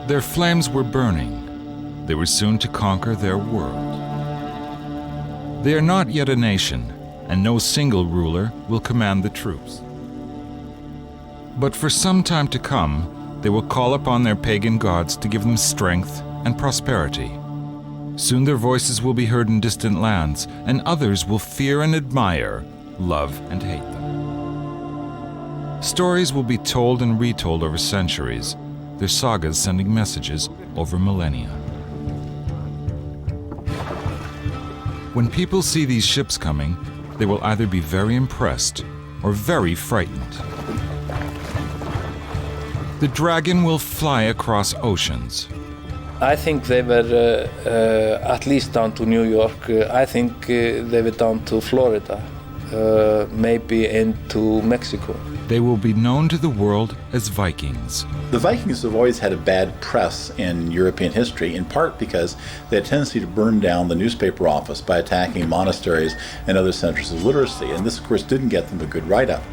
Their flames were burning. They were soon to conquer their world. They are not yet a nation, and no single ruler will command the troops. But for some time to come, they will call upon their pagan gods to give them strength and prosperity. Soon their voices will be heard in distant lands, and others will fear and admire, love and hate them. Stories will be told and retold over centuries, their sagas sending messages over millennia. When people see these ships coming, they will either be very impressed or very frightened. The dragon will fly across oceans. I think they were at least down to New York. I think they were down to Florida, maybe into Mexico. They will be known to the world as Vikings. The Vikings have always had a bad press in European history, in part because they had a tendency to burn down the newspaper office by attacking monasteries and other centers of literacy, and this, of course, didn't get them a good write-up.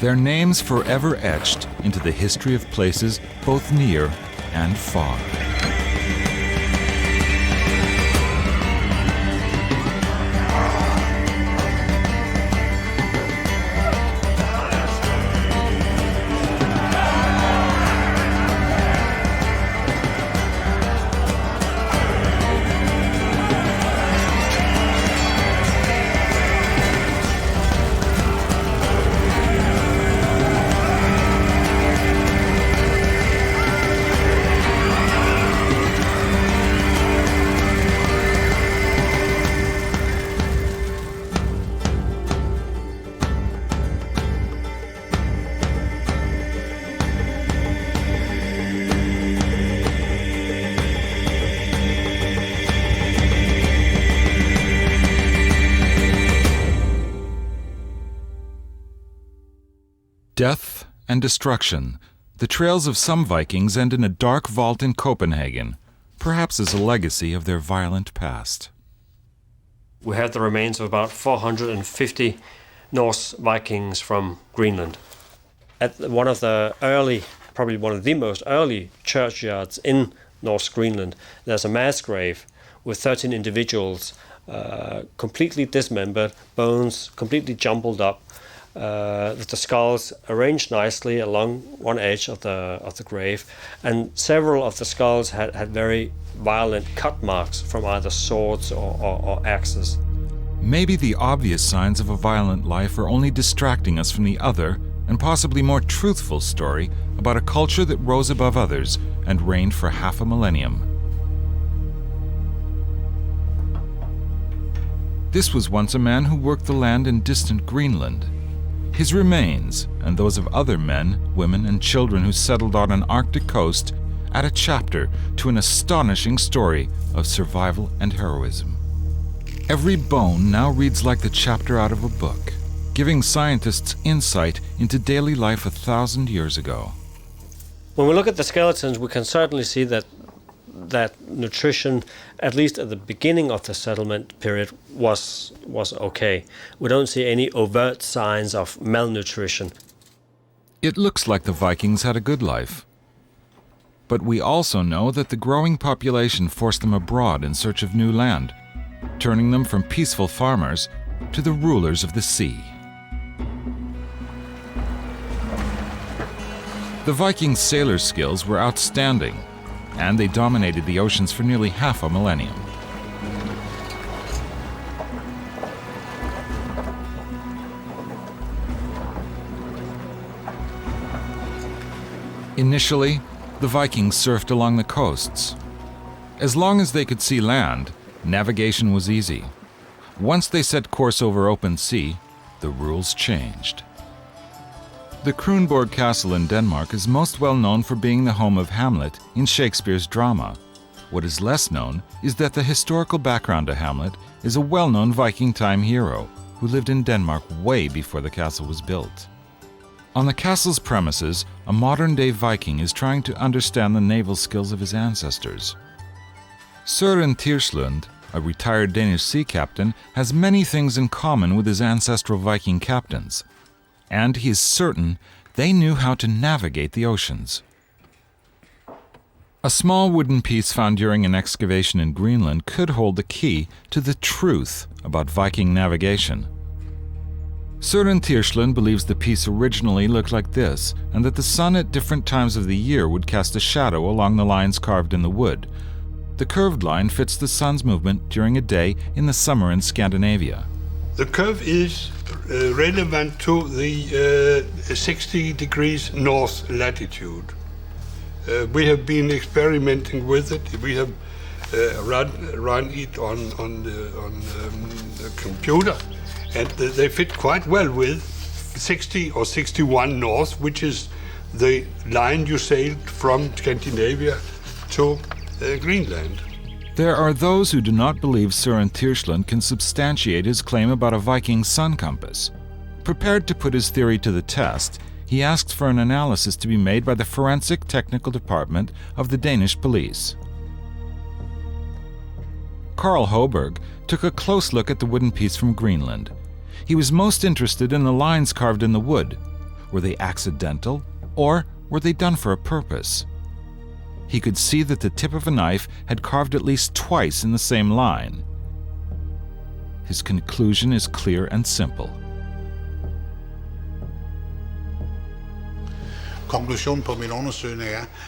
Their names forever etched into the history of places both near and far. Death and destruction. The trails of some Vikings end in a dark vault in Copenhagen, perhaps as a legacy of their violent past. We have the remains of about 450 Norse Vikings from Greenland. At one of the early, probably one of the most early churchyards in North Greenland, there's a mass grave with 13 individuals, completely dismembered, bones completely jumbled up, with the skulls arranged nicely along one edge of the grave, and several of the skulls had very violent cut marks from either swords or axes. Maybe the obvious signs of a violent life are only distracting us from the other and possibly more truthful story about a culture that rose above others and reigned for half a millennium. This was once a man who worked the land in distant Greenland. His remains, and those of other men, women, and children who settled on an Arctic coast, add a chapter to an astonishing story of survival and heroism. Every bone now reads like the chapter out of a book, giving scientists insight into daily life 1,000 years ago. When we look at the skeletons, we can certainly see that nutrition, at least at the beginning of the settlement period, was okay. We don't see any overt signs of malnutrition. It looks like the Vikings had a good life. But we also know that the growing population forced them abroad in search of new land, turning them from peaceful farmers to the rulers of the sea. The Vikings' sailor skills were outstanding, and they dominated the oceans for nearly half a millennium. Initially, the Vikings surfed along the coasts. As long as they could see land, navigation was easy. Once they set course over open sea, the rules changed. The Kronborg Castle in Denmark is most well known for being the home of Hamlet in Shakespeare's drama. What is less known is that the historical background to Hamlet is a well-known Viking time hero who lived in Denmark way before the castle was built. On the castle's premises, a modern-day Viking is trying to understand the naval skills of his ancestors. Søren Tirslund, a retired Danish sea captain, has many things in common with his ancestral Viking captains, and he is certain they knew how to navigate the oceans. A small wooden piece found during an excavation in Greenland could hold the key to the truth about Viking navigation. Søren Tirslund believes the piece originally looked like this, and that the sun at different times of the year would cast a shadow along the lines carved in the wood. The curved line fits the sun's movement during a day in the summer in Scandinavia. The curve is relevant to the 60 degrees north latitude. We have been experimenting with it. We have run it on the computer, and they fit quite well with 60 or 61 north, which is the line you sailed from Scandinavia to Greenland. There are those who do not believe Søren Tirslund can substantiate his claim about a Viking sun compass. Prepared to put his theory to the test, he asks for an analysis to be made by the Forensic Technical Department of the Danish police. Carl Hoberg took a close look at the wooden piece from Greenland. He was most interested in the lines carved in the wood. Were they accidental, or were they done for a purpose? He could see that the tip of a knife had carved at least twice in the same line. His conclusion is clear and simple.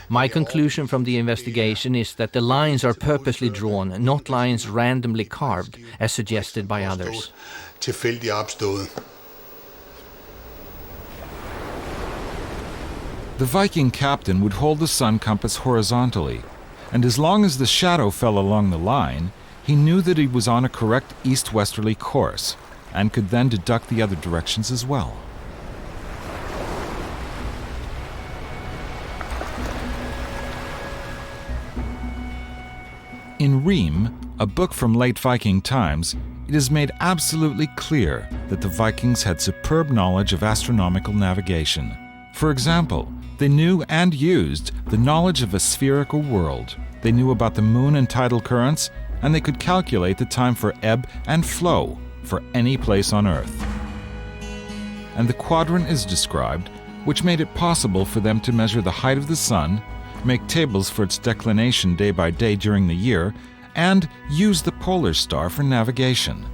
My conclusion from the investigation is that the lines are purposely drawn, not lines randomly carved, as suggested by others. The Viking captain would hold the sun compass horizontally, and as long as the shadow fell along the line, he knew that he was on a correct east-westerly course, and could then deduct the other directions as well. In Riem, a book from late Viking times, it is made absolutely clear that the Vikings had superb knowledge of astronomical navigation. For example, they knew and used the knowledge of a spherical world. They knew about the moon and tidal currents, and they could calculate the time for ebb and flow for any place on Earth. And the quadrant is described, which made it possible for them to measure the height of the sun, make tables for its declination day by day during the year, and use the polar star for navigation.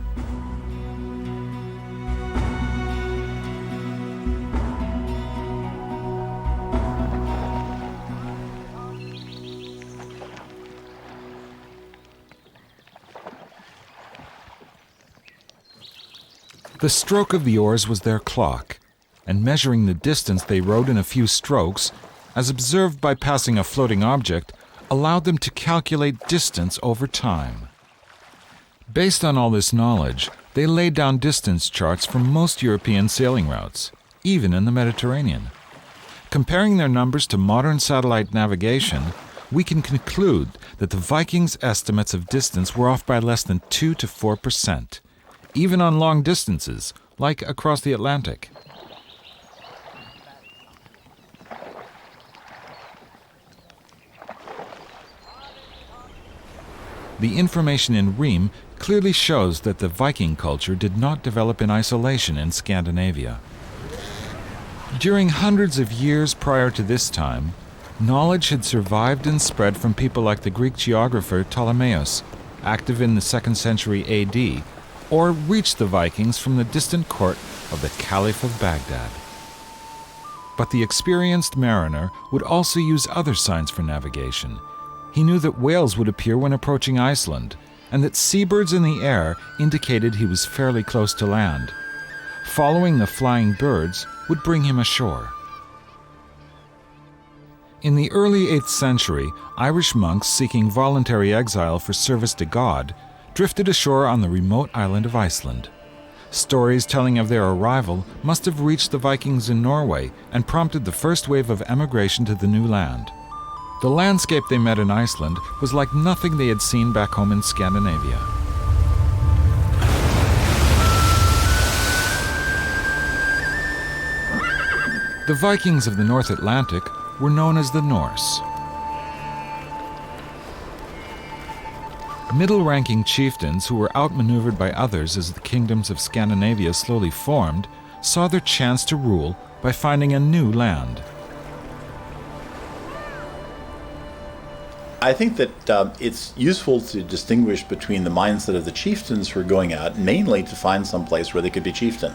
The stroke of the oars was their clock, and measuring the distance they rowed in a few strokes, as observed by passing a floating object, allowed them to calculate distance over time. Based on all this knowledge, they laid down distance charts for most European sailing routes, even in the Mediterranean. Comparing their numbers to modern satellite navigation, we can conclude that the Vikings' estimates of distance were off by less than 2 to 4%, even on long distances, like across the Atlantic. The information in Riem clearly shows that the Viking culture did not develop in isolation in Scandinavia. During hundreds of years prior to this time, knowledge had survived and spread from people like the Greek geographer Ptolemaeus, active in the 2nd century AD, or reached the Vikings from the distant court of the Caliph of Baghdad. But the experienced mariner would also use other signs for navigation. He knew that whales would appear when approaching Iceland, and that seabirds in the air indicated he was fairly close to land. Following the flying birds would bring him ashore. In the early 8th century, Irish monks seeking voluntary exile for service to God drifted ashore on the remote island of Iceland. Stories telling of their arrival must have reached the Vikings in Norway and prompted the first wave of emigration to the new land. The landscape they met in Iceland was like nothing they had seen back home in Scandinavia. The Vikings of the North Atlantic were known as the Norse. Middle-ranking chieftains who were outmaneuvered by others as the kingdoms of Scandinavia slowly formed saw their chance to rule by finding a new land. I think that it's useful to distinguish between the mindset of the chieftains who are going out, mainly to find some place where they could be chieftain.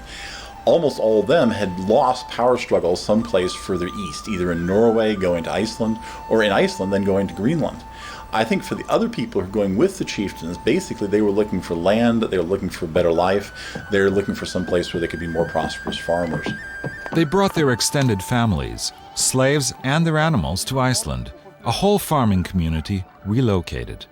Almost all of them had lost power struggles someplace further east, either in Norway going to Iceland, or in Iceland then going to Greenland. I think for the other people who are going with the chieftains, basically they were looking for land, they were looking for a better life, they were looking for some place where they could be more prosperous farmers. They brought their extended families, slaves, and their animals to Iceland. A whole farming community relocated.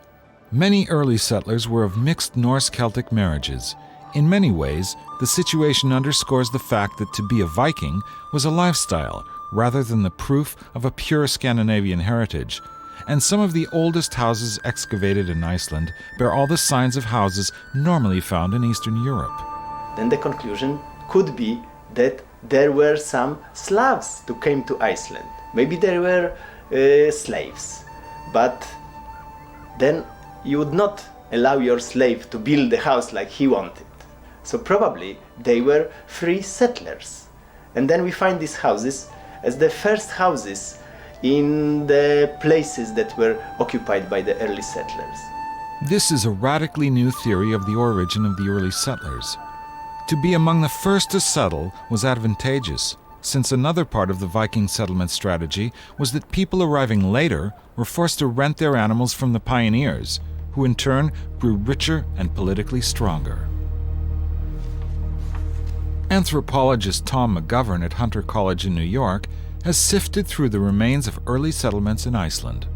Many early settlers were of mixed Norse-Celtic marriages. In many ways, the situation underscores the fact that to be a Viking was a lifestyle rather than the proof of a pure Scandinavian heritage. And some of the oldest houses excavated in Iceland bear all the signs of houses normally found in Eastern Europe. Then the conclusion could be that there were some Slavs who came to Iceland. Maybe there were slaves, but then you would not allow your slave to build a house like he wanted. So probably they were free settlers. And then we find these houses as the first houses in the places that were occupied by the early settlers. This is a radically new theory of the origin of the early settlers. To be among the first to settle was advantageous, since another part of the Viking settlement strategy was that people arriving later were forced to rent their animals from the pioneers, who in turn grew richer and politically stronger. Anthropologist Tom McGovern at Hunter College in New York has sifted through the remains of early settlements in Iceland.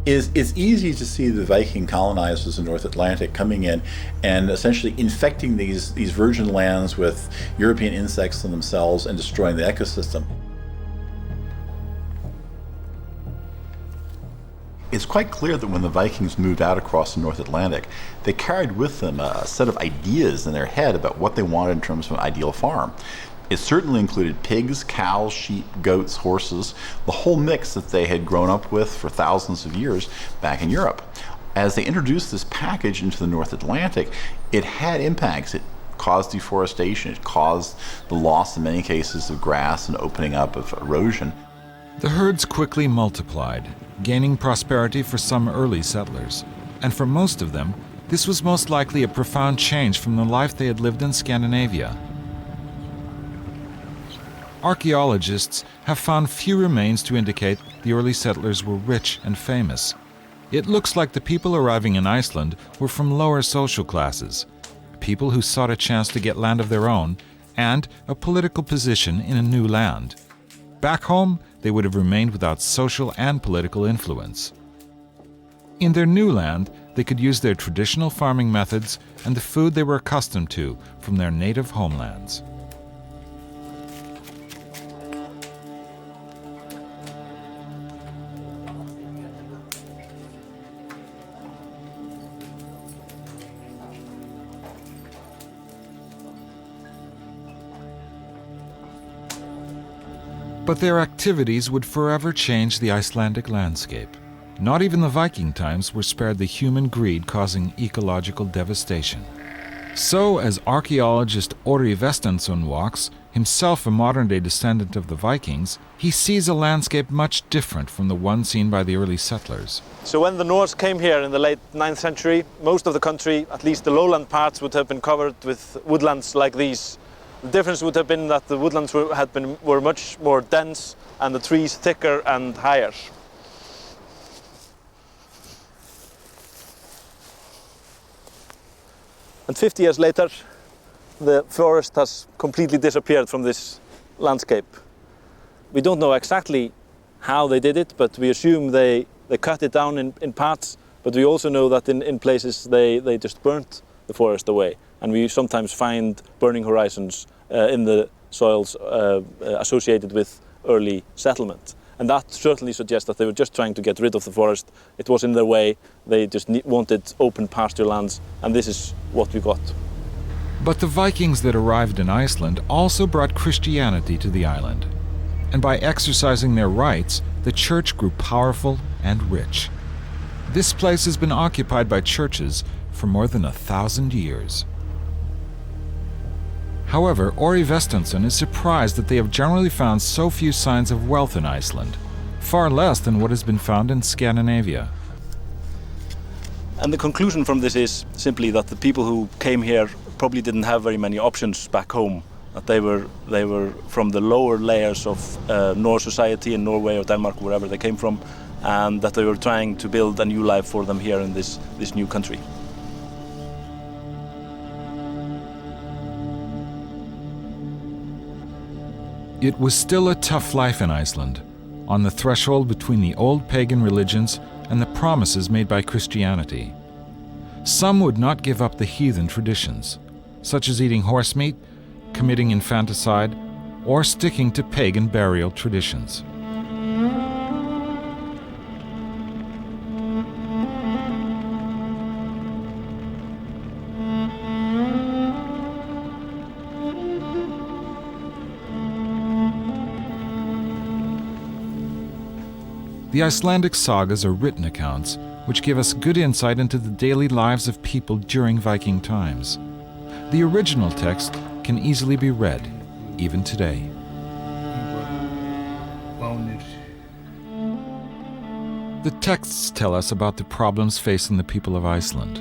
It's easy to see the Viking colonizers in the North Atlantic coming in and essentially infecting these virgin lands with European insects in themselves and destroying the ecosystem. It's quite clear that when the Vikings moved out across the North Atlantic, they carried with them a set of ideas in their head about what they wanted in terms of an ideal farm. It certainly included pigs, cows, sheep, goats, horses, the whole mix that they had grown up with for thousands of years back in Europe. As they introduced this package into the North Atlantic, it had impacts. It caused deforestation, it caused the loss in many cases of grass and opening up of erosion. The herds quickly multiplied, gaining prosperity for some early settlers. And for most of them, this was most likely a profound change from the life they had lived in Scandinavia. Archaeologists have found few remains to indicate the early settlers were rich and famous. It looks like the people arriving in Iceland were from lower social classes, people who sought a chance to get land of their own and a political position in a new land. Back home, they would have remained without social and political influence. In their new land, they could use their traditional farming methods and the food they were accustomed to from their native homelands. But their activities would forever change the Icelandic landscape. Not even the Viking times were spared the human greed causing ecological devastation. So, as archaeologist Orri Vestensson walks, himself a modern-day descendant of the Vikings, he sees a landscape much different from the one seen by the early settlers. So when the Norse came here in the late 9th century, most of the country, at least the lowland parts, would have been covered with woodlands like these. The difference would have been that the woodlands were much more dense and the trees thicker and higher. And 50 years later, the forest has completely disappeared from this landscape. We don't know exactly how they did it, but we assume they cut it down in parts, but we also know that in places they just burnt the forest away. And we sometimes find burning horizons in the soils associated with early settlement. And that certainly suggests that they were just trying to get rid of the forest. It was in their way, they just wanted open pasture lands, and this is what we got. But the Vikings that arrived in Iceland also brought Christianity to the island. And by exercising their rights, the church grew powerful and rich. This place has been occupied by churches for more than 1,000 years. However, Orri Vestensson is surprised that they have generally found so few signs of wealth in Iceland, far less than what has been found in Scandinavia. And the conclusion from this is simply that the people who came here probably didn't have very many options back home. That they were from the lower layers of Norse society in Norway or Denmark, wherever they came from, and that they were trying to build a new life for them here in this new country. It was still a tough life in Iceland, on the threshold between the old pagan religions and the promises made by Christianity. Some would not give up the heathen traditions, such as eating horse meat, committing infanticide, or sticking to pagan burial traditions. The Icelandic sagas are written accounts which give us good insight into the daily lives of people during Viking times. The original text can easily be read, even today. The texts tell us about the problems facing the people of Iceland.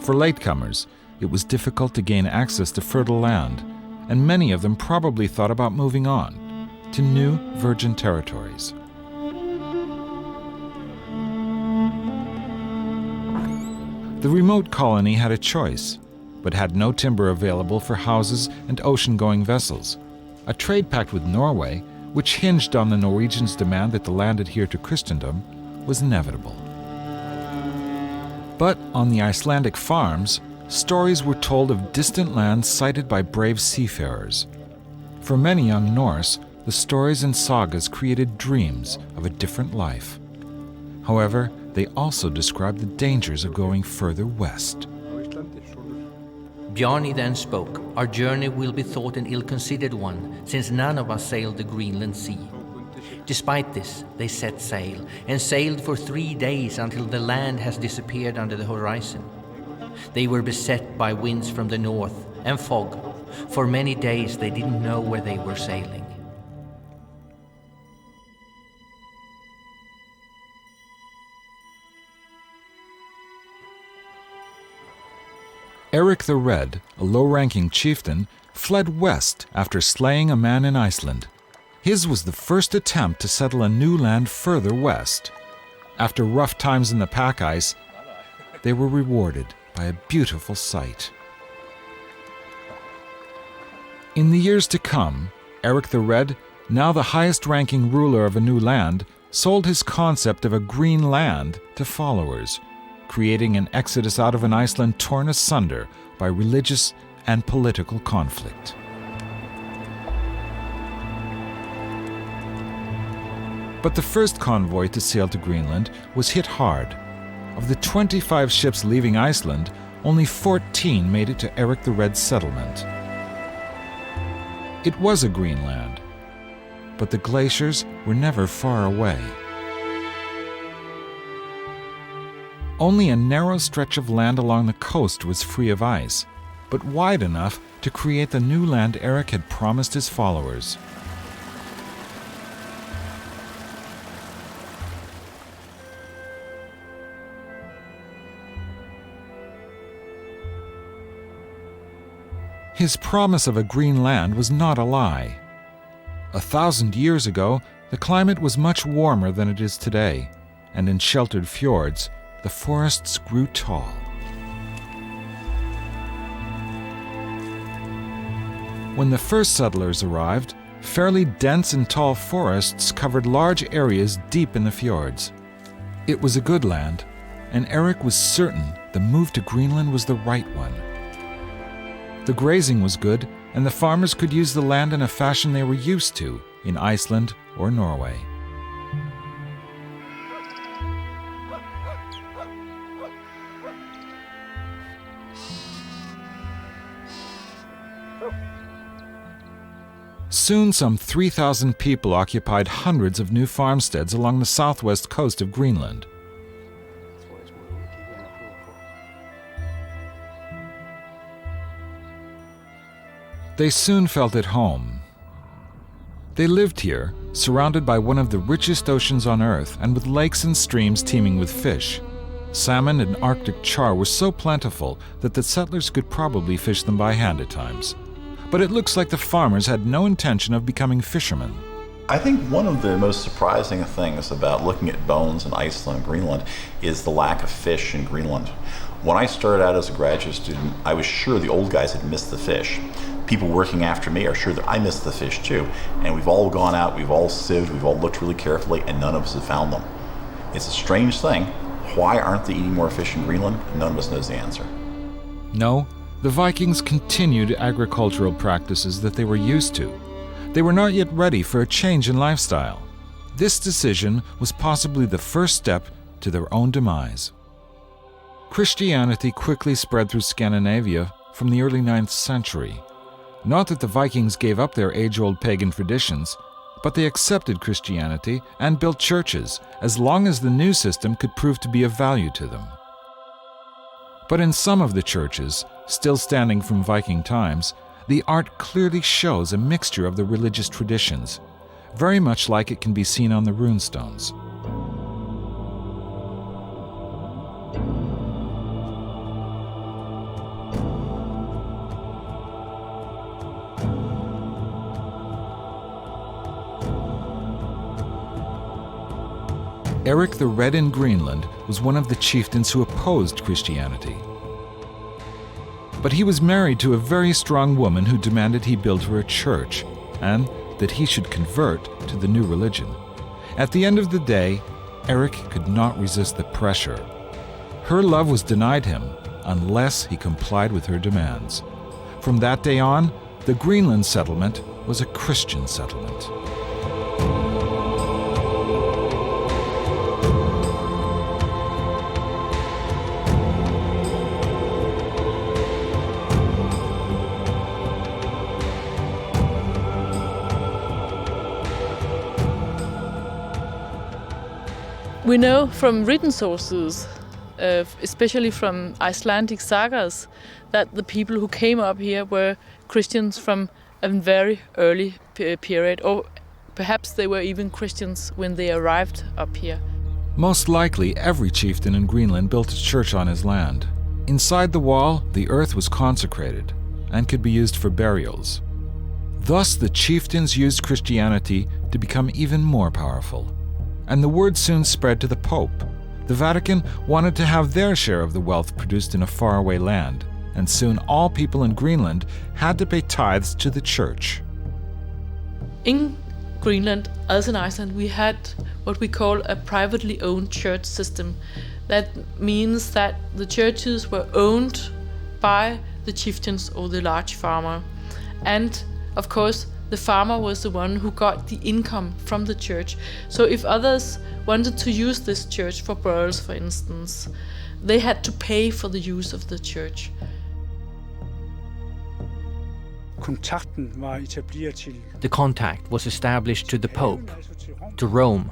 For latecomers, it was difficult to gain access to fertile land, and many of them probably thought about moving on to new virgin territories. The remote colony had a choice, but had no timber available for houses and ocean-going vessels. A trade pact with Norway, which hinged on the Norwegians' demand that the land adhere to Christendom, was inevitable. But on the Icelandic farms, stories were told of distant lands sighted by brave seafarers. For many young Norse, the stories and sagas created dreams of a different life. However, they also described the dangers of going further west. Bjarni then spoke, "Our journey will be thought an ill-considered one, since none of us sailed the Greenland Sea." Despite this, they set sail, and sailed for 3 days until the land has disappeared under the horizon. They were beset by winds from the north and fog. For many days they didn't know where they were sailing. Eric the Red, a low-ranking chieftain, fled west after slaying a man in Iceland. His was the first attempt to settle a new land further west. After rough times in the pack ice, they were rewarded by a beautiful sight. In the years to come, Eric the Red, now the highest-ranking ruler of a new land, sold his concept of a green land to followers, creating an exodus out of an Iceland torn asunder by religious and political conflict. But the first convoy to sail to Greenland was hit hard. Of the 25 ships leaving Iceland, only 14 made it to Eric the Red's settlement. It was a green land, but the glaciers were never far away. Only a narrow stretch of land along the coast was free of ice, but wide enough to create the new land Eric had promised his followers. His promise of a green land was not a lie. 1,000 years ago, the climate was much warmer than it is today, and in sheltered fjords, the forests grew tall. When the first settlers arrived, fairly dense and tall forests covered large areas deep in the fjords. It was a good land, and Eric was certain the move to Greenland was the right one. The grazing was good, and the farmers could use the land in a fashion they were used to in Iceland or Norway. Soon, some 3,000 people occupied hundreds of new farmsteads along the southwest coast of Greenland. They soon felt at home. They lived here, surrounded by one of the richest oceans on Earth and with lakes and streams teeming with fish. Salmon and Arctic char were so plentiful that the settlers could probably fish them by hand at times. But it looks like the farmers had no intention of becoming fishermen. I think one of the most surprising things about looking at bones in Iceland and Greenland is the lack of fish in Greenland. When I started out as a graduate student, I was sure the old guys had missed the fish. People working after me are sure that I missed the fish too. And we've all gone out, we've all sieved, we've all looked really carefully, and none of us have found them. It's a strange thing. Why aren't they eating more fish in Greenland? None of us knows the answer. No, the Vikings continued agricultural practices that they were used to. They were not yet ready for a change in lifestyle. This decision was possibly the first step to their own demise. Christianity quickly spread through Scandinavia from the early 9th century. Not that the Vikings gave up their age-old pagan traditions, but they accepted Christianity and built churches as long as the new system could prove to be of value to them. But in some of the churches, still standing from Viking times, the art clearly shows a mixture of the religious traditions, very much like it can be seen on the runestones. Eric the Red in Greenland was one of the chieftains who opposed Christianity. But he was married to a very strong woman who demanded he build her a church and that he should convert to the new religion. At the end of the day, Eric could not resist the pressure. Her love was denied him unless he complied with her demands. From that day on, the Greenland settlement was a Christian settlement. We know from written sources, especially from Icelandic sagas, that the people who came up here were Christians from a very early period, or perhaps they were even Christians when they arrived up here. Most likely, every chieftain in Greenland built a church on his land. Inside the wall, the earth was consecrated and could be used for burials. Thus, the chieftains used Christianity to become even more powerful. And the word soon spread to the Pope. The Vatican wanted to have their share of the wealth produced in a faraway land, and soon all people in Greenland had to pay tithes to the church. In Greenland, as in Iceland, we had what we call a privately owned church system. That means that the churches were owned by the chieftains or the large farmer. And of course, the farmer was the one who got the income from the church. So if others wanted to use this church for burials, for instance, they had to pay for the use of the church. The contact was established to the Pope, to Rome.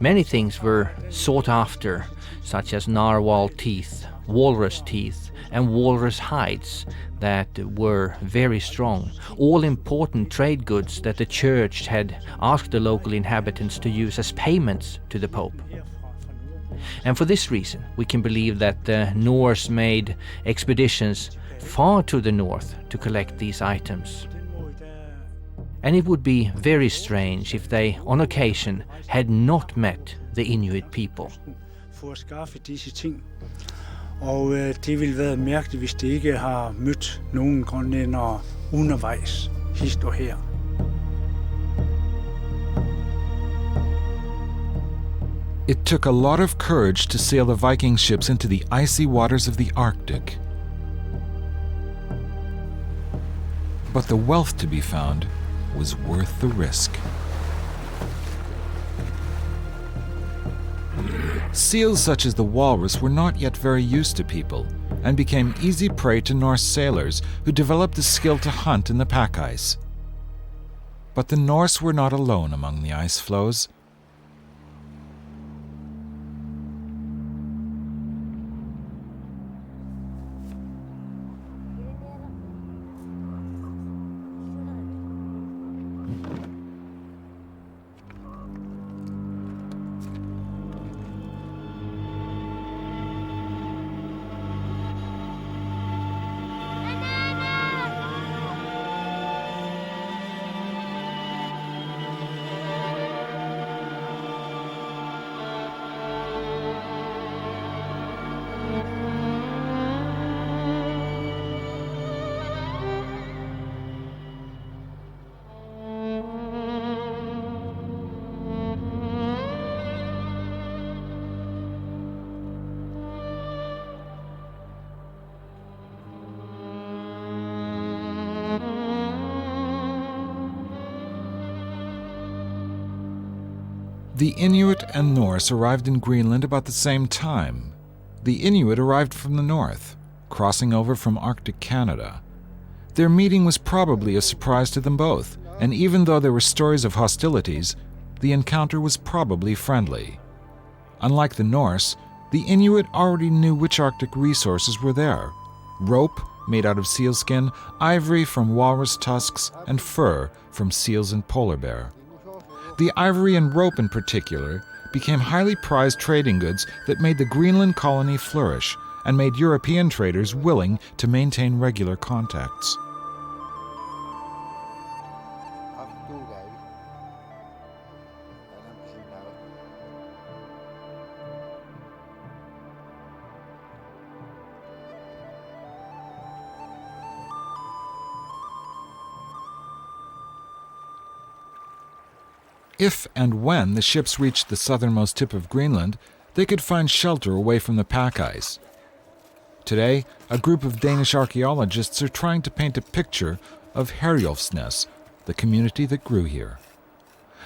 Many things were sought after, such as narwhal teeth, walrus teeth, and walrus hides that were very strong, all important trade goods that the church had asked the local inhabitants to use as payments to the Pope. And for this reason, we can believe that the Norse made expeditions far to the north to collect these items. And it would be very strange if they, on occasion, had not met the Inuit people. Og det ville være mærkeligt, hvis de ikke har mødt nogen grønlændere undervejs, hist og her. It took a lot of courage to sail the Viking ships into the icy waters of the Arctic. But the wealth to be found was worth the risk. Seals such as the walrus were not yet very used to people and became easy prey to Norse sailors who developed the skill to hunt in the pack ice. But the Norse were not alone among the ice floes. The Inuit and Norse arrived in Greenland about the same time. The Inuit arrived from the north, crossing over from Arctic Canada. Their meeting was probably a surprise to them both, and even though there were stories of hostilities, the encounter was probably friendly. Unlike the Norse, the Inuit already knew which Arctic resources were there: rope made out of sealskin, ivory from walrus tusks, and fur from seals and polar bear. The ivory and rope in particular became highly prized trading goods that made the Greenland colony flourish and made European traders willing to maintain regular contacts. If and when the ships reached the southernmost tip of Greenland, they could find shelter away from the pack ice. Today, a group of Danish archaeologists are trying to paint a picture of Herjolfsnes, the community that grew here.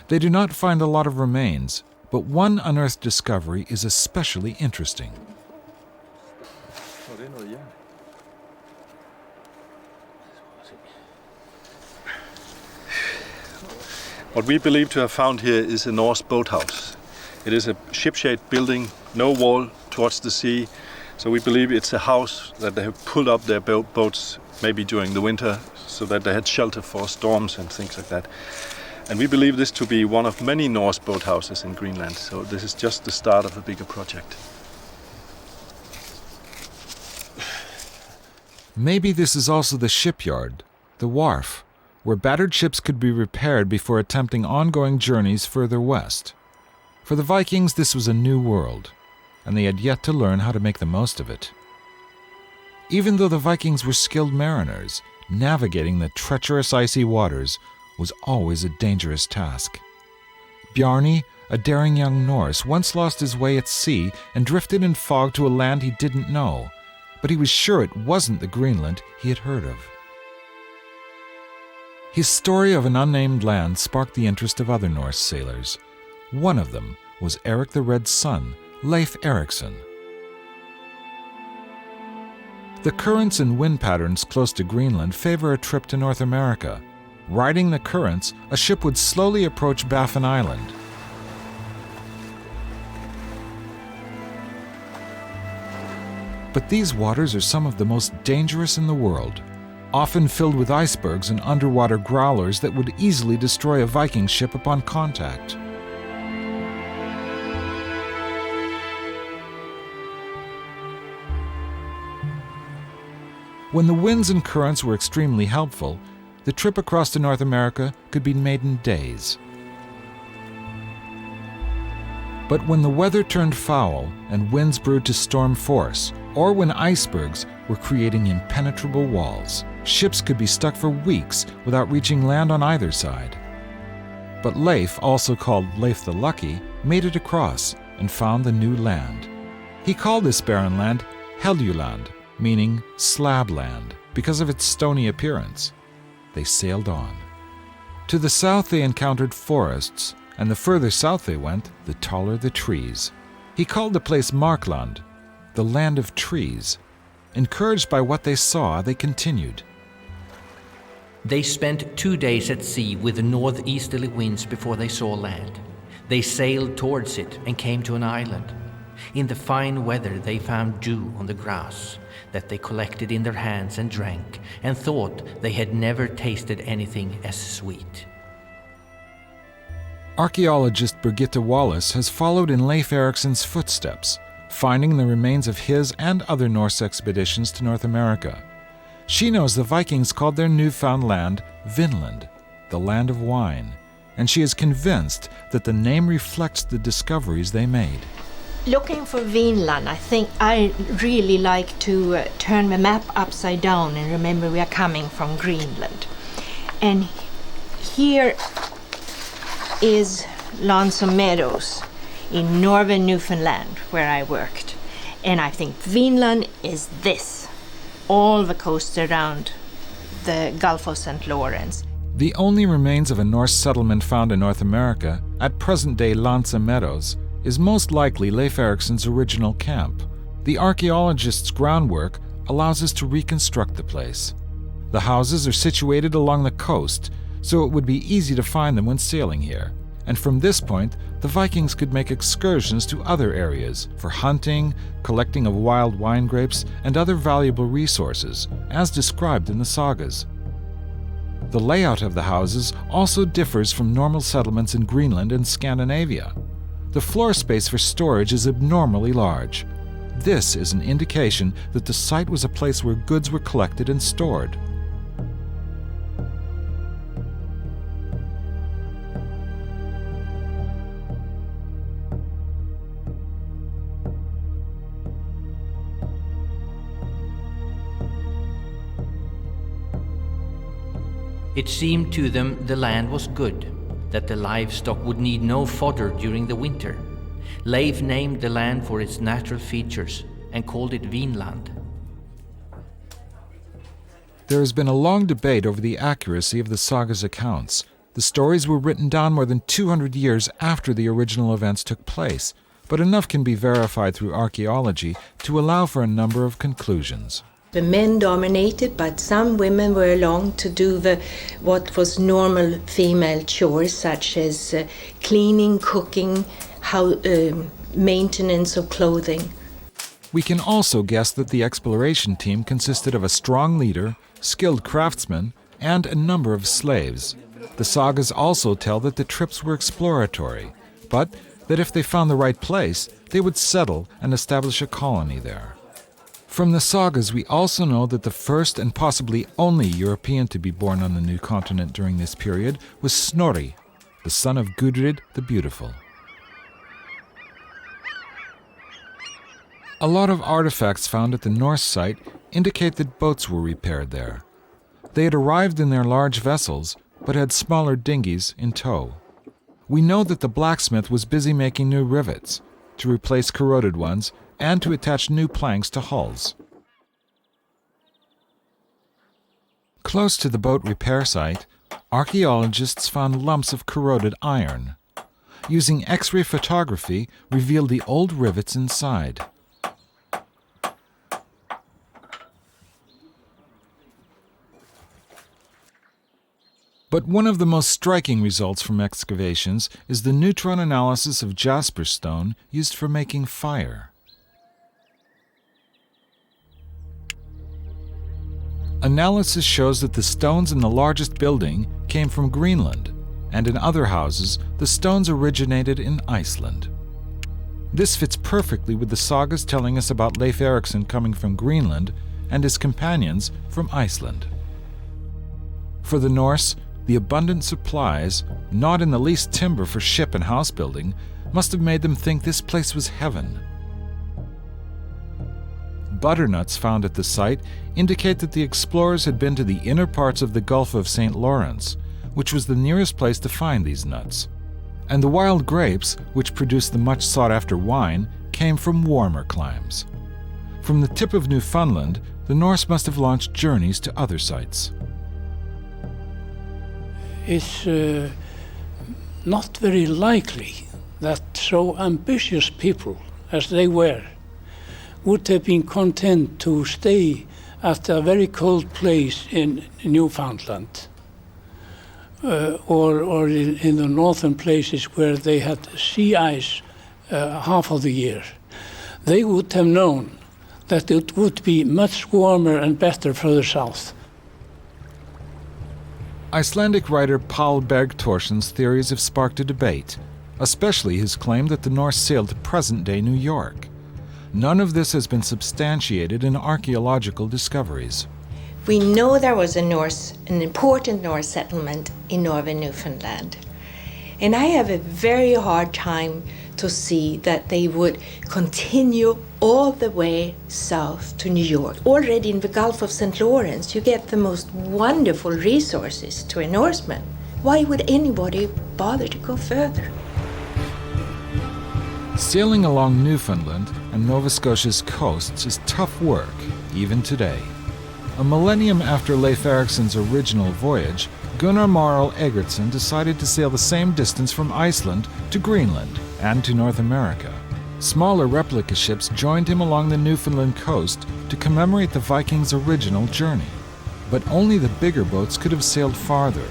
They do not find a lot of remains, but one unearthed discovery is especially interesting. What we believe to have found here is a Norse boathouse. It is a ship-shaped building, no wall towards the sea, so we believe it's a house that they have pulled up their boats maybe during the winter so that they had shelter for storms and things like that. And we believe this to be one of many Norse boathouses in Greenland, so this is just the start of a bigger project. Maybe this is also the shipyard, the wharf, where battered ships could be repaired before attempting ongoing journeys further west. For the Vikings, this was a new world, and they had yet to learn how to make the most of it. Even though the Vikings were skilled mariners, navigating the treacherous icy waters was always a dangerous task. Bjarni, a daring young Norse, once lost his way at sea and drifted in fog to a land he didn't know, but he was sure it wasn't the Greenland he had heard of. His story of an unnamed land sparked the interest of other Norse sailors. One of them was Eric the Red's son, Leif Erikson. The currents and wind patterns close to Greenland favor a trip to North America. Riding the currents, a ship would slowly approach Baffin Island. But these waters are some of the most dangerous in the world, often filled with icebergs and underwater growlers that would easily destroy a Viking ship upon contact. When the winds and currents were extremely helpful, the trip across to North America could be made in days. But when the weather turned foul and winds brewed to storm force, or when icebergs were creating impenetrable walls, ships could be stuck for weeks without reaching land on either side. But Leif, also called Leif the Lucky, made it across and found the new land. He called this barren land Heljuland, meaning slab land, because of its stony appearance. They sailed on. To the south they encountered forests, and the further south they went, the taller the trees. He called the place Markland, the land of trees. Encouraged by what they saw, they continued. They spent 2 days at sea with northeasterly winds before they saw land. They sailed towards it and came to an island. In the fine weather they found dew on the grass that they collected in their hands and drank, and thought they had never tasted anything as sweet. Archaeologist Birgitte Wallace has followed in Leif Erikson's footsteps, finding the remains of his and other Norse expeditions to North America. She knows the Vikings called their newfound land Vinland, the land of wine, and she is convinced that the name reflects the discoveries they made. Looking for Vinland, I think I really like to turn the map upside down and remember we are coming from Greenland. And here is Lonesome Meadows in northern Newfoundland where I worked. And I think Vinland is this, all the coast around the Gulf of St. Lawrence. The only remains of a Norse settlement found in North America, at present-day Lanza Meadows, is most likely Leif Erikson's original camp. The archaeologist's groundwork allows us to reconstruct the place. The houses are situated along the coast, so it would be easy to find them when sailing here. And from this point, the Vikings could make excursions to other areas for hunting, collecting of wild wine grapes, and other valuable resources, as described in the sagas. The layout of the houses also differs from normal settlements in Greenland and Scandinavia. The floor space for storage is abnormally large. This is an indication that the site was a place where goods were collected and stored. It seemed to them the land was good, that the livestock would need no fodder during the winter. Leif named the land for its natural features and called it Vinland. There has been a long debate over the accuracy of the saga's accounts. The stories were written down more than 200 years after the original events took place, but enough can be verified through archaeology to allow for a number of conclusions. The men dominated, but some women were along to do what was normal female chores, such as cleaning, cooking, maintenance of clothing. We can also guess that the exploration team consisted of a strong leader, skilled craftsmen, and a number of slaves. The sagas also tell that the trips were exploratory, but that if they found the right place, they would settle and establish a colony there. From the sagas, we also know that the first and possibly only European to be born on the new continent during this period was Snorri, the son of Gudrid the Beautiful. A lot of artifacts found at the Norse site indicate that boats were repaired there. They had arrived in their large vessels, but had smaller dinghies in tow. We know that the blacksmith was busy making new rivets to replace corroded ones and to attach new planks to hulls. Close to the boat repair site, archaeologists found lumps of corroded iron. Using X-ray photography, revealed the old rivets inside. But one of the most striking results from excavations is the neutron analysis of jasper stone used for making fire. Analysis shows that the stones in the largest building came from Greenland, and in other houses, the stones originated in Iceland. This fits perfectly with the sagas telling us about Leif Erikson coming from Greenland and his companions from Iceland. For the Norse, the abundant supplies, not in the least timber for ship and house building, must have made them think this place was heaven. Butternuts found at the site indicate that the explorers had been to the inner parts of the Gulf of St. Lawrence, which was the nearest place to find these nuts. And the wild grapes, which produced the much sought-after wine, came from warmer climes. From the tip of Newfoundland, the Norse must have launched journeys to other sites. It's not very likely that so ambitious people as they were would have been content to stay at a very cold place in Newfoundland or in the northern places where they had sea ice half of the year. They would have known that it would be much warmer and better further south. Icelandic writer Paul Berg-Torsen's theories have sparked a debate, especially his claim that the Norse sailed to present-day New York. None of this has been substantiated in archaeological discoveries. We know there was an important Norse settlement in northern Newfoundland. And I have a very hard time to see that they would continue all the way south to New York. Already in the Gulf of St. Lawrence, you get the most wonderful resources to a Norseman. Why would anybody bother to go further? Sailing along Newfoundland and Nova Scotia's coasts is tough work, even today. A millennium after Leif Erikson's original voyage, Gunnar Marel Egertsen decided to sail the same distance from Iceland to Greenland and to North America. Smaller replica ships joined him along the Newfoundland coast to commemorate the Vikings' original journey. But only the bigger boats could have sailed farther.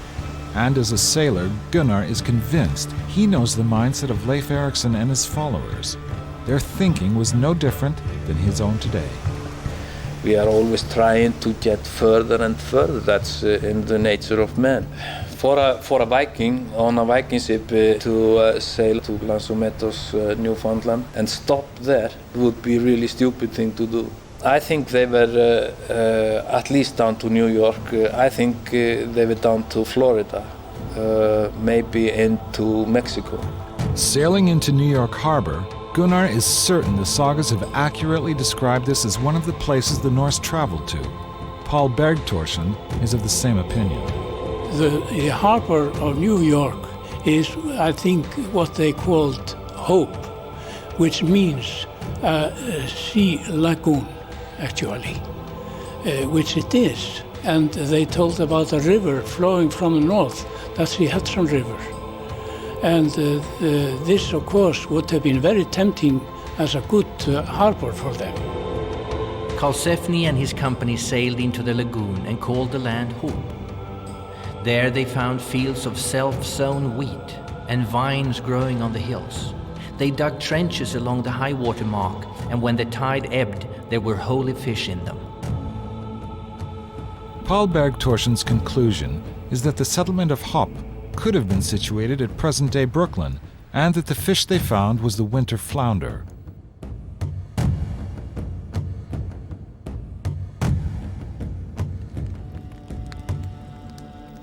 And as a sailor, Gunnar is convinced he knows the mindset of Leif Erikson and his followers. Their thinking was no different than his own today. We are always trying to get further and further. That's in the nature of man. For a Viking on a Viking ship to sail to Lanzometos, Newfoundland, and stop there would be a really stupid thing to do. I think they were at least down to New York. I think they were down to Florida, maybe into Mexico. Sailing into New York Harbor, Gunnar is certain the sagas have accurately described this as one of the places the Norse traveled to. Paul Bergtorsen is of the same opinion. The harbor of New York is, I think, what they called Hope, which means sea lagoon, actually, which it is. And they told about a river flowing from the north, that's the Hudson River. And this, of course, would have been very tempting as a good harbor for them. Karlsefni and his company sailed into the lagoon and called the land Hope. There they found fields of self-sown wheat and vines growing on the hills. They dug trenches along the high water mark, and when the tide ebbed, there were holy fish in them. Paul Bergtorsen's conclusion is that the settlement of Hopp could have been situated at present-day Brooklyn, and that the fish they found was the winter flounder.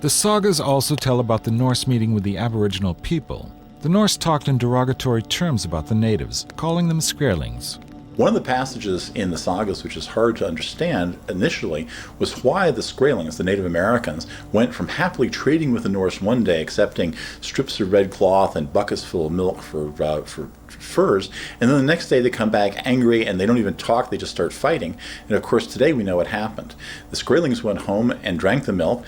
The sagas also tell about the Norse meeting with the Aboriginal people. The Norse talked in derogatory terms about the natives, calling them Skrælings. One of the passages in the sagas which is hard to understand initially was why the Skrælings, the Native Americans, went from happily trading with the Norse one day, accepting strips of red cloth and buckets full of milk for furs, and then the next day they come back angry and they don't even talk, they just start fighting. And of course today we know what happened. The Skrælings went home and drank the milk.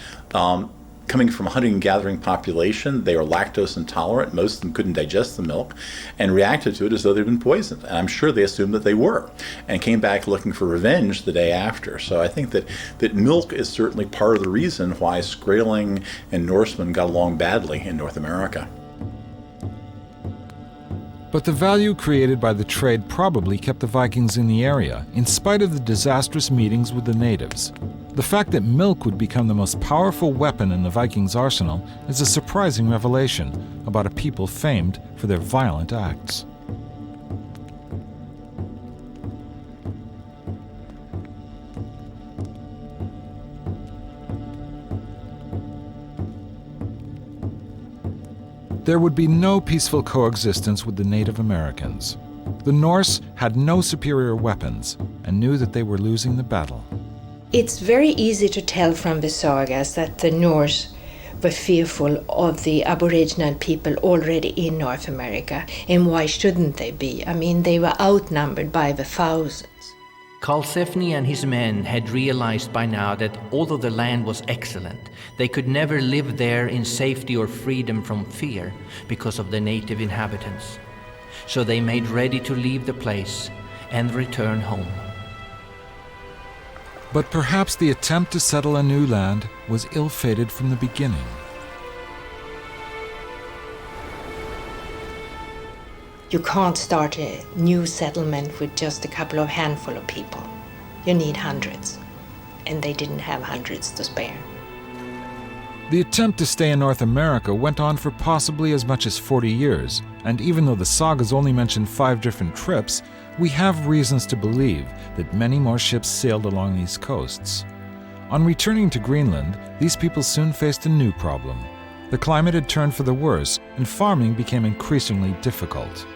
Coming from a hunting and gathering population, they were lactose intolerant. Most of them couldn't digest the milk and reacted to it as though they'd been poisoned. And I'm sure they assumed that they were and came back looking for revenge the day after. So I think that milk is certainly part of the reason why Skræling and Norsemen got along badly in North America. But the value created by the trade probably kept the Vikings in the area, in spite of the disastrous meetings with the natives. The fact that milk would become the most powerful weapon in the Vikings' arsenal is a surprising revelation about a people famed for their violent acts. There would be no peaceful coexistence with the Native Americans. The Norse had no superior weapons and knew that they were losing the battle. It's very easy to tell from the sagas that the Norse were fearful of the Aboriginal people already in North America, and why shouldn't they be? I mean, they were outnumbered by the thousands. Karlsefni and his men had realized by now that although the land was excellent, they could never live there in safety or freedom from fear because of the native inhabitants. So they made ready to leave the place and return home. But perhaps the attempt to settle a new land was ill-fated from the beginning. You can't start a new settlement with just a couple of handful of people. You need hundreds, and they didn't have hundreds to spare. The attempt to stay in North America went on for possibly as much as 40 years, and even though the sagas only mention 5 different trips, we have reasons to believe that many more ships sailed along these coasts. On returning to Greenland, these people soon faced a new problem. The climate had turned for the worse, and farming became increasingly difficult.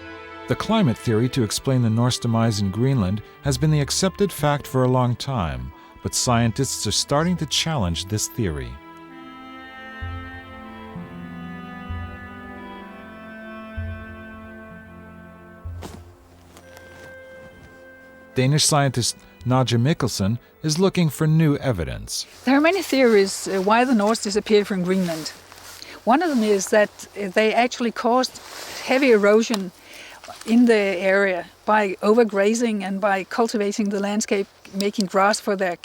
The climate theory to explain the Norse demise in Greenland has been the accepted fact for a long time, but scientists are starting to challenge this theory. Danish scientist Nadja Mikkelsen is looking for new evidence. There are many theories why the Norse disappeared from Greenland. One of them is that they actually caused heavy erosion in the area by overgrazing and by cultivating the landscape, making grass for their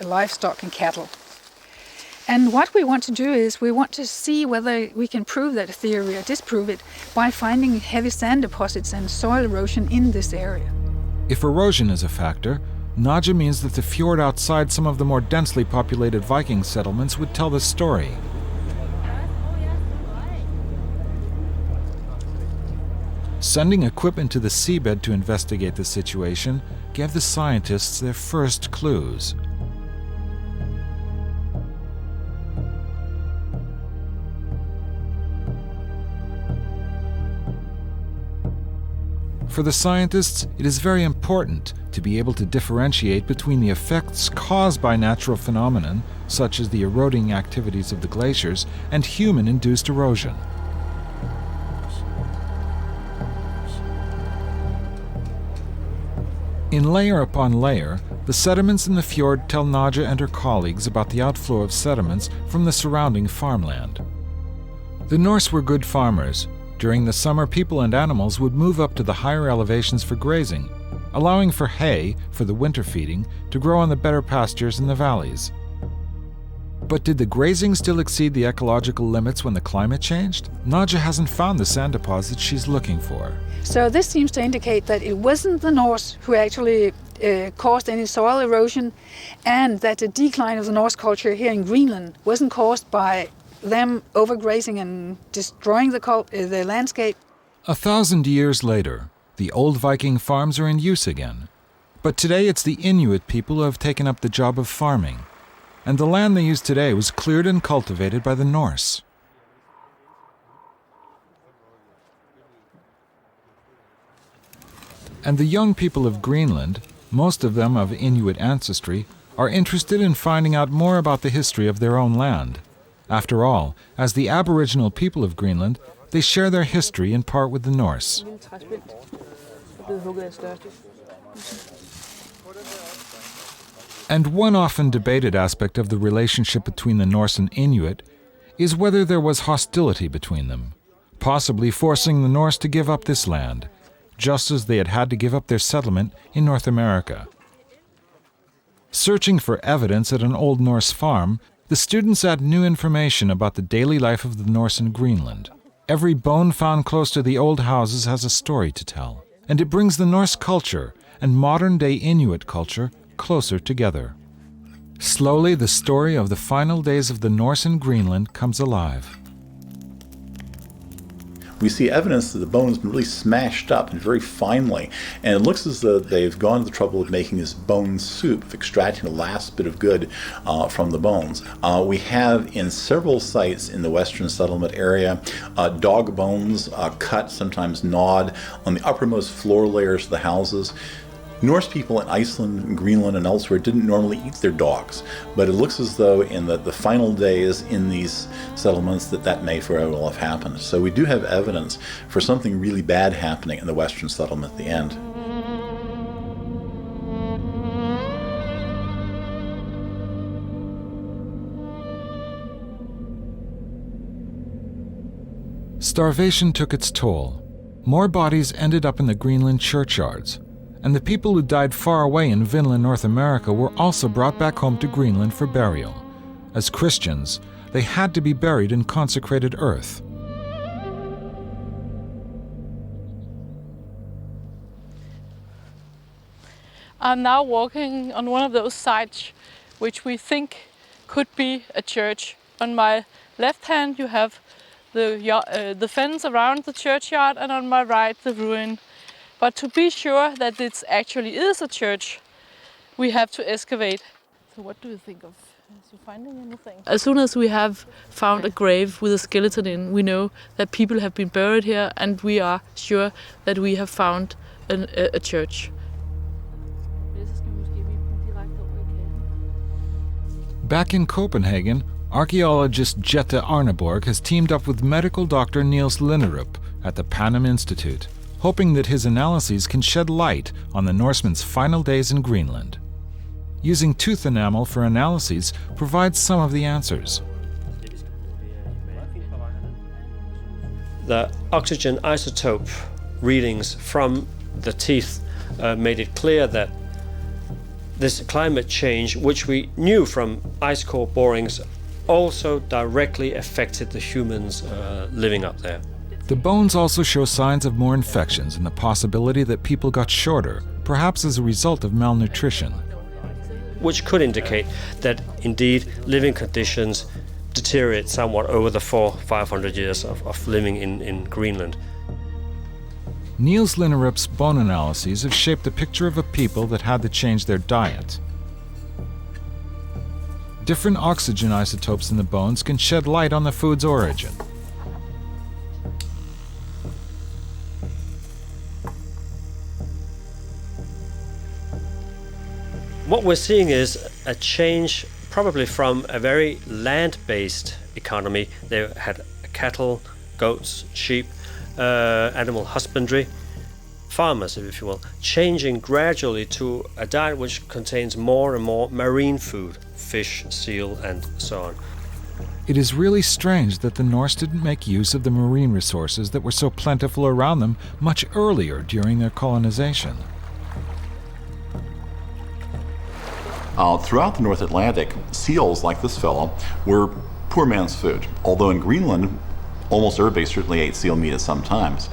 livestock and cattle. And what we want to do is we want to see whether we can prove that theory or disprove it by finding heavy sand deposits and soil erosion in this area. If erosion is a factor, Nadja means that the fjord outside some of the more densely populated Viking settlements would tell the story. Sending equipment to the seabed to investigate the situation gave the scientists their first clues. For the scientists, it is very important to be able to differentiate between the effects caused by natural phenomenon, such as the eroding activities of the glaciers, and human-induced erosion. In layer upon layer, the sediments in the fjord tell Nadja and her colleagues about the outflow of sediments from the surrounding farmland. The Norse were good farmers. During the summer, people and animals would move up to the higher elevations for grazing, allowing for hay, for the winter feeding, to grow on the better pastures in the valleys. But did the grazing still exceed the ecological limits when the climate changed? Nadja hasn't found the sand deposits she's looking for. So this seems to indicate that it wasn't the Norse who actually caused any soil erosion, and that the decline of the Norse culture here in Greenland wasn't caused by them overgrazing and destroying the landscape. 1,000 years later, the old Viking farms are in use again. But today it's the Inuit people who have taken up the job of farming, and the land they use today was cleared and cultivated by the Norse. And the young people of Greenland, most of them of Inuit ancestry, are interested in finding out more about the history of their own land. After all, as the Aboriginal people of Greenland, they share their history in part with the Norse. And one often debated aspect of the relationship between the Norse and Inuit is whether there was hostility between them, possibly forcing the Norse to give up this land, just as they had had to give up their settlement in North America. Searching for evidence at an Old Norse farm, the students add new information about the daily life of the Norse in Greenland. Every bone found close to the old houses has a story to tell, and it brings the Norse culture and modern-day Inuit culture closer together. Slowly, the story of the final days of the Norse in Greenland comes alive. We see evidence that the bone has been really smashed up and very finely, and it looks as though they've gone to the trouble of making this bone soup, of extracting the last bit of good from the bones. We have in several sites in the western settlement area dog bones cut, sometimes gnawed, on the uppermost floor layers of the houses. Norse people in Iceland, Greenland, and elsewhere didn't normally eat their dogs, but it looks as though in the final days in these settlements that may very well have happened. So we do have evidence for something really bad happening in the western settlement at the end. Starvation took its toll. More bodies ended up in the Greenland churchyards, and the people who died far away in Vinland, North America, were also brought back home to Greenland for burial. As Christians, they had to be buried in consecrated earth. I'm now walking on one of those sites which we think could be a church. On my left hand you have the fence around the churchyard, and on my right the ruin. But to be sure that it actually is a church, we have to excavate. So what do you think of? Is you finding anything? As soon as we have found a grave with a skeleton in, we know that people have been buried here, and we are sure that we have found a church. Back in Copenhagen, archaeologist Jette Arneborg has teamed up with medical doctor Niels Linderup at the Panum Institute, hoping that his analyses can shed light on the Norsemen's final days in Greenland. Using tooth enamel for analyses provides some of the answers. The oxygen isotope readings from the teeth made it clear that this climate change, which we knew from ice core borings, also directly affected the humans living up there. The bones also show signs of more infections and the possibility that people got shorter, perhaps as a result of malnutrition. Which could indicate that indeed living conditions deteriorate somewhat over the 400-500 years of living in Greenland. Niels Linderup's bone analyses have shaped a picture of a people that had to change their diet. Different oxygen isotopes in the bones can shed light on the food's origin. What we're seeing is a change probably from a very land-based economy. They had cattle, goats, sheep, animal husbandry, farmers, if you will, changing gradually to a diet which contains more and more marine food, fish, seal, and so on. It is really strange that the Norse didn't make use of the marine resources that were so plentiful around them much earlier during their colonization. Throughout the North Atlantic, seals like this fellow were poor man's food, although in Greenland, almost everybody certainly ate seal meat at some times.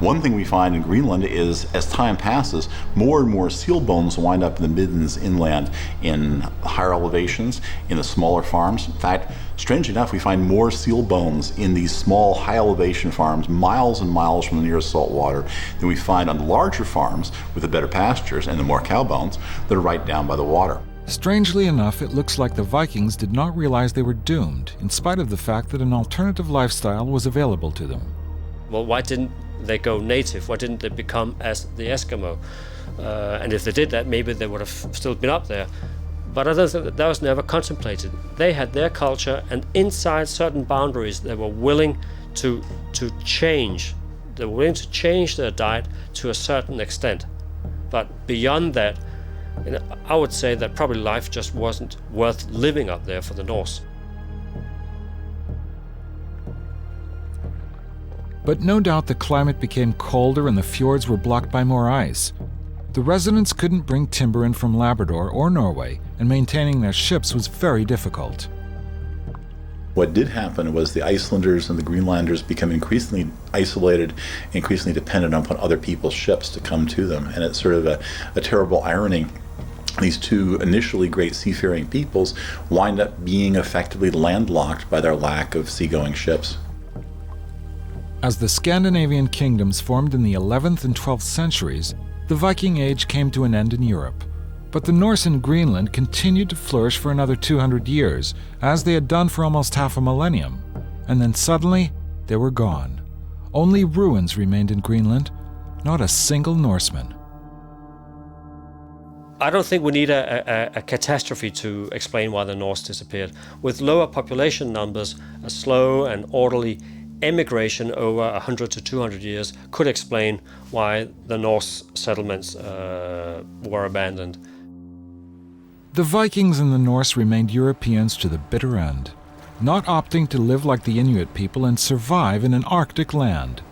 One thing we find in Greenland is, as time passes, more and more seal bones wind up in the middens inland in higher elevations, in the smaller farms. In fact, strangely enough, we find more seal bones in these small, high elevation farms, miles and miles from the nearest salt water, than we find on the larger farms with the better pastures and the more cow bones that are right down by the water. Strangely enough, it looks like the Vikings did not realize they were doomed, in spite of the fact that an alternative lifestyle was available to them. Well, why didn't they go native? Why didn't they become as the Eskimo? And if they did that, maybe they would have still been up there. But that was never contemplated. They had their culture, and inside certain boundaries, they were willing to change. They were willing to change their diet to a certain extent. But beyond that, I would say that probably life just wasn't worth living up there for the Norse. But no doubt the climate became colder and the fjords were blocked by more ice. The residents couldn't bring timber in from Labrador or Norway, and maintaining their ships was very difficult. What did happen was the Icelanders and the Greenlanders become increasingly isolated, increasingly dependent upon other people's ships to come to them. And it's sort of a terrible irony. These two initially great seafaring peoples wind up being effectively landlocked by their lack of seagoing ships. As the Scandinavian kingdoms formed in the 11th and 12th centuries, the Viking Age came to an end in Europe. But the Norse in Greenland continued to flourish for another 200 years, as they had done for almost half a millennium. And then suddenly, they were gone. Only ruins remained in Greenland, not a single Norseman. I don't think we need a catastrophe to explain why the Norse disappeared. With lower population numbers, a slow and orderly emigration over 100 to 200 years could explain why the Norse settlements were abandoned. The Vikings and the Norse remained Europeans to the bitter end, not opting to live like the Inuit people and survive in an Arctic land.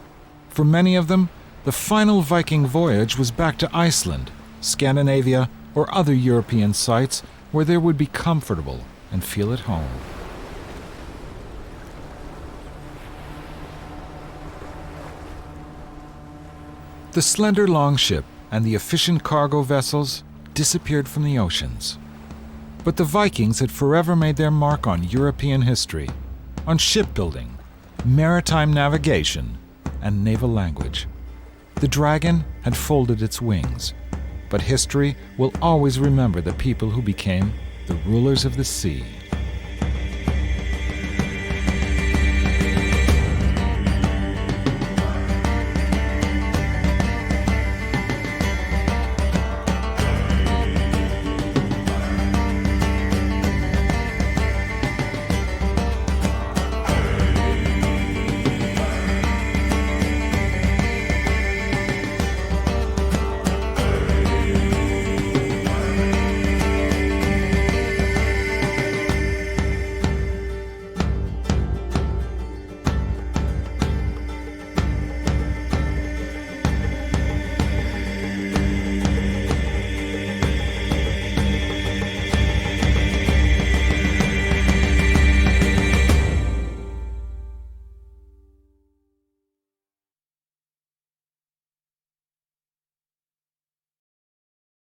For many of them, the final Viking voyage was back to Iceland, Scandinavia, or other European sites where they would be comfortable and feel at home. The slender longship and the efficient cargo vessels disappeared from the oceans. But the Vikings had forever made their mark on European history, on shipbuilding, maritime navigation, and naval language. The dragon had folded its wings, but history will always remember the people who became the rulers of the sea.